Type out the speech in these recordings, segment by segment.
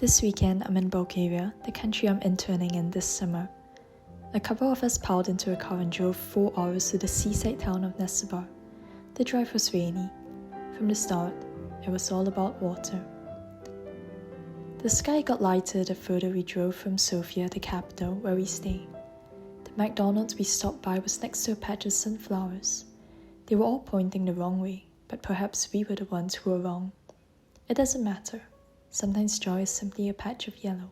This weekend, I'm in Bulgaria, the country I'm interning in this summer. A couple of us piled into a car and drove 4 hours to the seaside town of Nessebar. The drive was rainy. From the start, it was all about water. The sky got lighter the further we drove from Sofia, the capital, where we stay. The McDonald's we stopped by was next to a patch of sunflowers. They were all pointing the wrong way, but perhaps we were the ones who were wrong. It doesn't matter. Sometimes joy is simply a patch of yellow.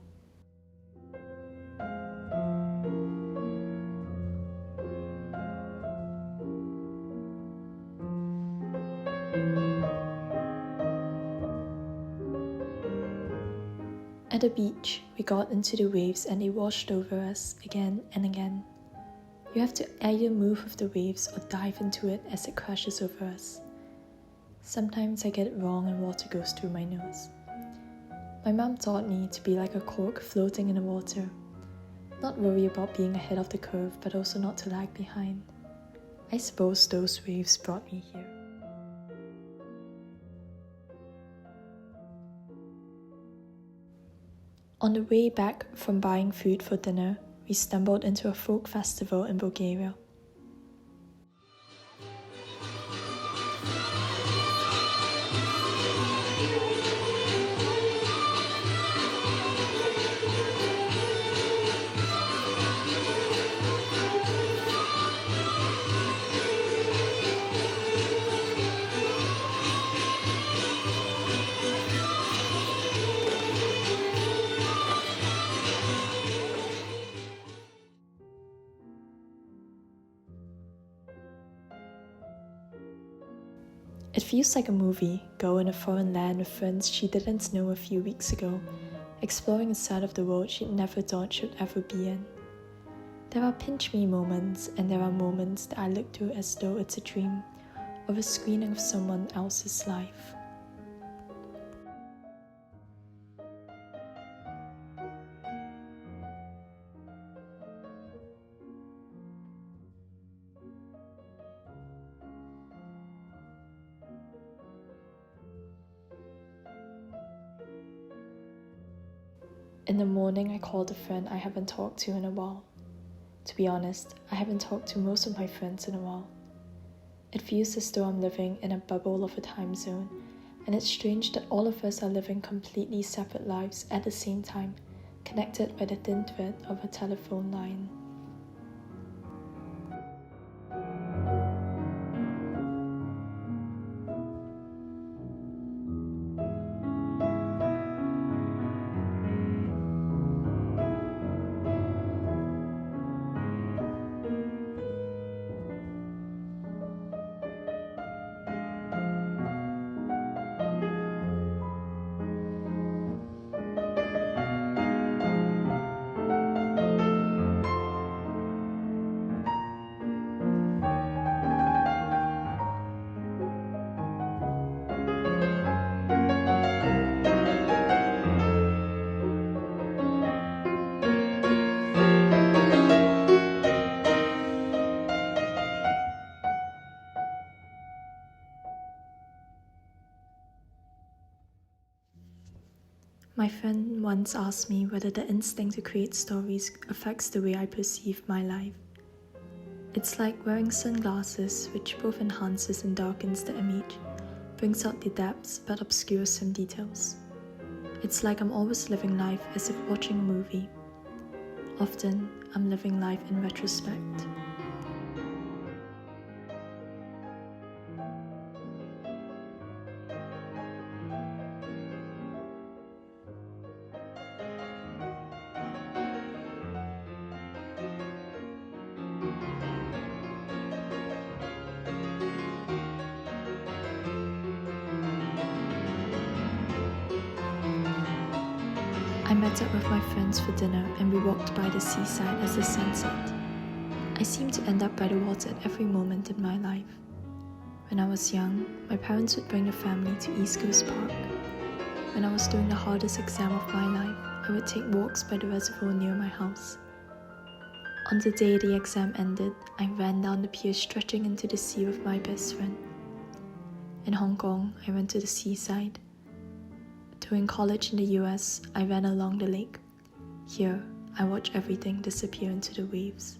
At the beach, we got into the waves and they washed over us again and again. You have to either move with the waves or dive into it as it crashes over us. Sometimes I get it wrong and water goes through my nose. My mum taught me to be like a cork floating in the water. Not worry about being ahead of the curve, but also not to lag behind. I suppose those waves brought me here. On the way back from buying food for dinner, we stumbled into a folk festival in Bulgaria. It feels like a movie, go in a foreign land with friends she didn't know a few weeks ago, exploring a side of the world she'd never thought she'd ever be in. There are pinch-me moments, and there are moments that I look through as though it's a dream, or a screening of someone else's life. In the morning, I called a friend I haven't talked to in a while. To be honest, I haven't talked to most of my friends in a while. It feels as though I'm living in a bubble of a time zone, and it's strange that all of us are living completely separate lives at the same time, connected by the thin thread of a telephone line. My friend once asked me whether the instinct to create stories affects the way I perceive my life. It's like wearing sunglasses, which both enhances and darkens the image, brings out the depths but obscures some details. It's like I'm always living life as if watching a movie. Often, I'm living life in retrospect. I met up with my friends for dinner and we walked by the seaside as the sun set. I seem to end up by the water at every moment in my life. When I was young, my parents would bring the family to East Coast Park. When I was doing the hardest exam of my life, I would take walks by the reservoir near my house. On the day the exam ended, I ran down the pier stretching into the sea with my best friend. In Hong Kong, I went to the seaside. To During college in the US, I ran along the lake. Here, I watch everything disappear into the waves.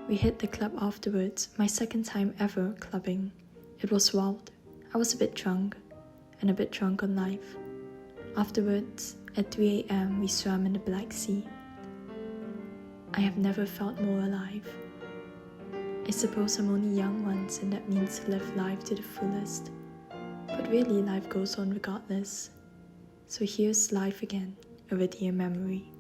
We hit the club afterwards, my second time ever clubbing. It was wild. I was a bit drunk, and a bit drunk on life. Afterwards, at 3 a.m, we swam in the Black Sea. I have never felt more alive. I suppose I'm only young once, and that means live life to the fullest. But really, life goes on regardless. So here's life again, a dear memory.